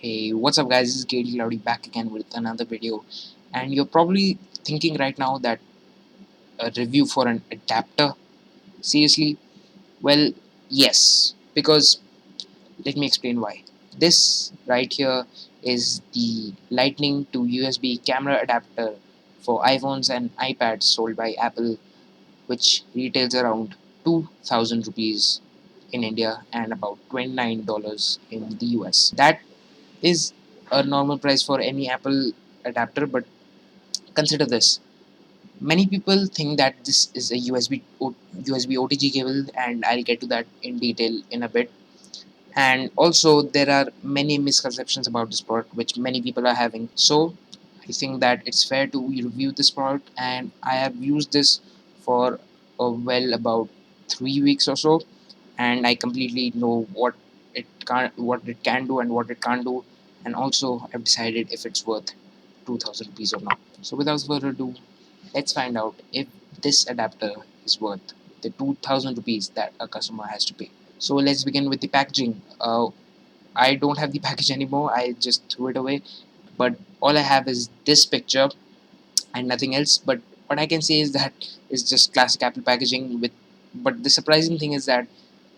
Hey, what's up, guys? This is Katie Loudy back again with another video. And you're probably thinking right now that a review for an adapter? Seriously? Well, yes, because let me explain why. This right here is the Lightning to USB camera adapter for iPhones and iPads sold by Apple, which retails around 2000 rupees in India and about $29 in the US. That is a normal price for any Apple adapter, but consider this. Many people think that this is a USB OTG cable, and I'll get to that in detail in a bit. And also, there are many misconceptions about this product which many people are having. So, I think that it's fair to review this product, and I have used this for about 3 weeks or so, and I completely know what it can do and what it can't do, and also I've decided if it's worth 2000 rupees or not. So without further ado, let's find out if this adapter is worth the 2000 rupees that a customer has to pay. So let's begin with the packaging. I don't have the package anymore, I just threw it away, but all I have is this picture and nothing else. But what I can say is that it's just classic Apple packaging with, but the surprising thing is that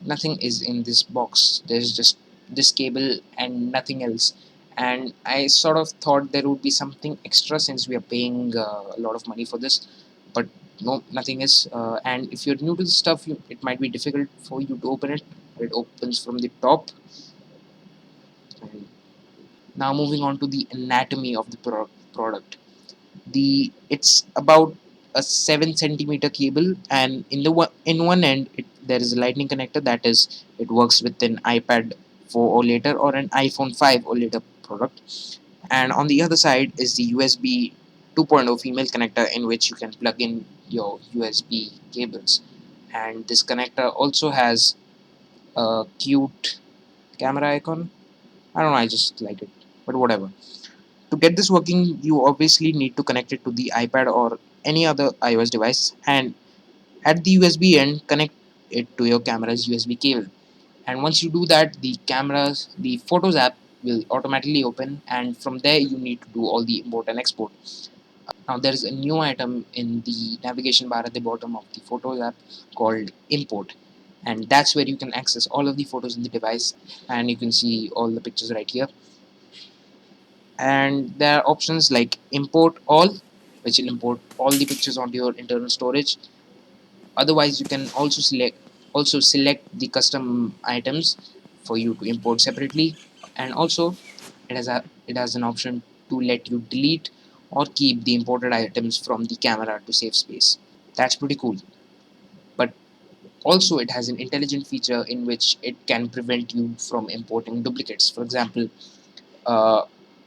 nothing is in this box. There's just this cable and nothing else. And I sort of thought there would be something extra since we are paying a lot of money for this, but no, nothing is. And if you're new to the stuff, it might be difficult for you to open it. It opens from the top. And now moving on to the anatomy of the product. It's about a 7 centimeter cable, and in one end there is a lightning connector, that is, it works with an iPad 4 or later or an iPhone 5 or later product. And on the other side is the USB 2.0 female connector, in which you can plug in your USB cables. And this connector also has a cute camera icon. I don't know, I just like it, but whatever. To get this working, you obviously need to connect it to the iPad or any other iOS device, and at the USB end, connect it to your camera's USB cable. And once you do that, the Photos app will automatically open, and from there you need to do all the import and export. Now there is a new item in the navigation bar at the bottom of the Photos app called Import, and that's where you can access all of the photos in the device, and you can see all the pictures right here. And there are options like import all, which will import all the pictures onto your internal storage. Otherwise, you can also select the custom items for you to import separately. And also it has an option to let you delete or keep the imported items from the camera to save space. That's pretty cool. But also it has an intelligent feature in which it can prevent you from importing duplicates. For example, uh,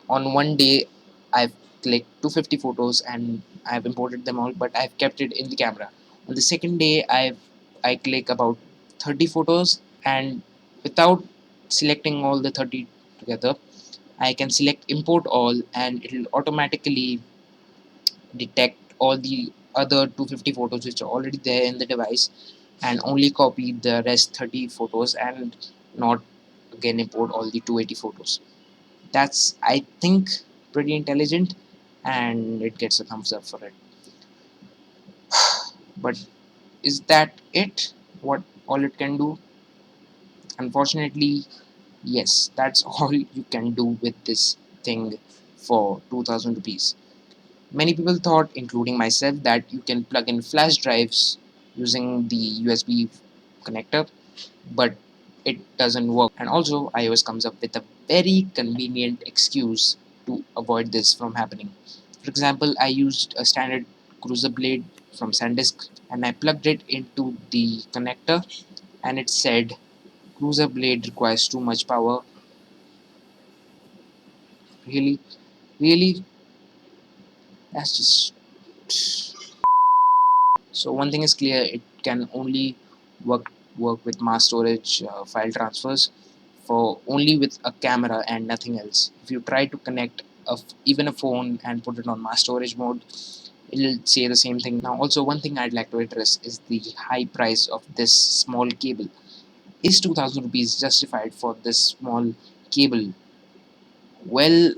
on one day I've clicked 250 photos and I've imported them all, but I've kept it in the camera. On the second day, I click about 30 photos, and without selecting all the 30 together, I can select import all, and it'll automatically detect all the other 250 photos which are already there in the device, and only copy the rest 30 photos and not again import all the 280 photos. That's, I think, pretty intelligent, and it gets a thumbs up for it. But is that it? What all it can do? Unfortunately, yes, that's all you can do with this thing for 2000 rupees. Many people thought, including myself, that you can plug in flash drives using the USB connector, but it doesn't work. And also, iOS comes up with a very convenient excuse to avoid this from happening. For example, I used a standard cruiser blade from SanDisk, and I plugged it into the connector, and it said cruiser blade requires too much power. Really, really, that's just. So one thing is clear: it can only work with mass storage file transfers for only with a camera and nothing else. If you try to connect even a phone and put it on mass storage mode, it'll say the same thing. Now, also one thing I'd like to address is the high price of this small cable. Is 2000 rupees justified for this small cable? Well,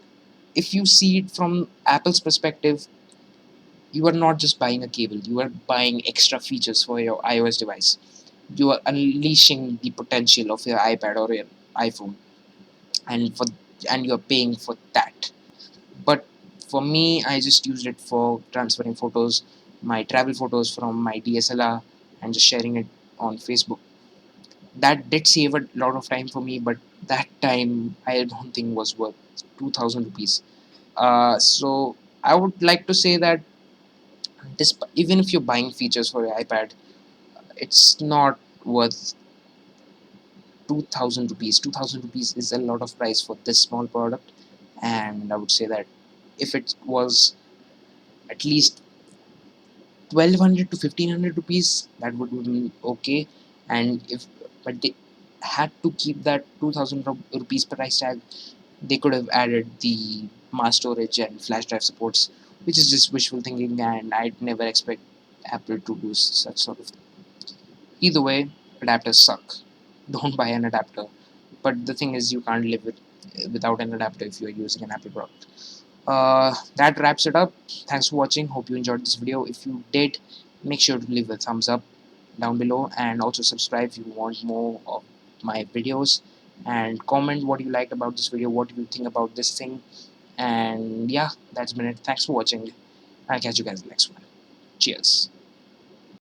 if you see it from Apple's perspective, you are not just buying a cable, you are buying extra features for your iOS device. You are unleashing the potential of your iPad or your iPhone, and for and you're paying for that. But for me, I just used it for transferring photos, my travel photos from my DSLR, and just sharing it on Facebook. That did save a lot of time for me, but that time I don't think was worth 2,000 rupees. So I would like to say that even if you're buying features for your iPad, it's not worth 2,000 rupees. 2,000 rupees is a lot of price for this small product, and I would say that if it was at least 1,200 to 1,500 rupees, that would be okay. And if but they had to keep that 2,000 rupees price tag, they could have added the mass storage and flash drive supports, which is just wishful thinking, and I'd never expect Apple to do such sort of thing. Either way, adapters suck. Don't buy an adapter. But the thing is, you can't live without an adapter if you're using an Apple product. That wraps it up. Thanks for watching. Hope you enjoyed this video. If you did, make sure to leave a thumbs up down below, and also subscribe if you want more of my videos, and comment what you liked about this video, what you think about this thing. And yeah, that's been it. Thanks for watching. I'll catch you guys in the next one. Cheers.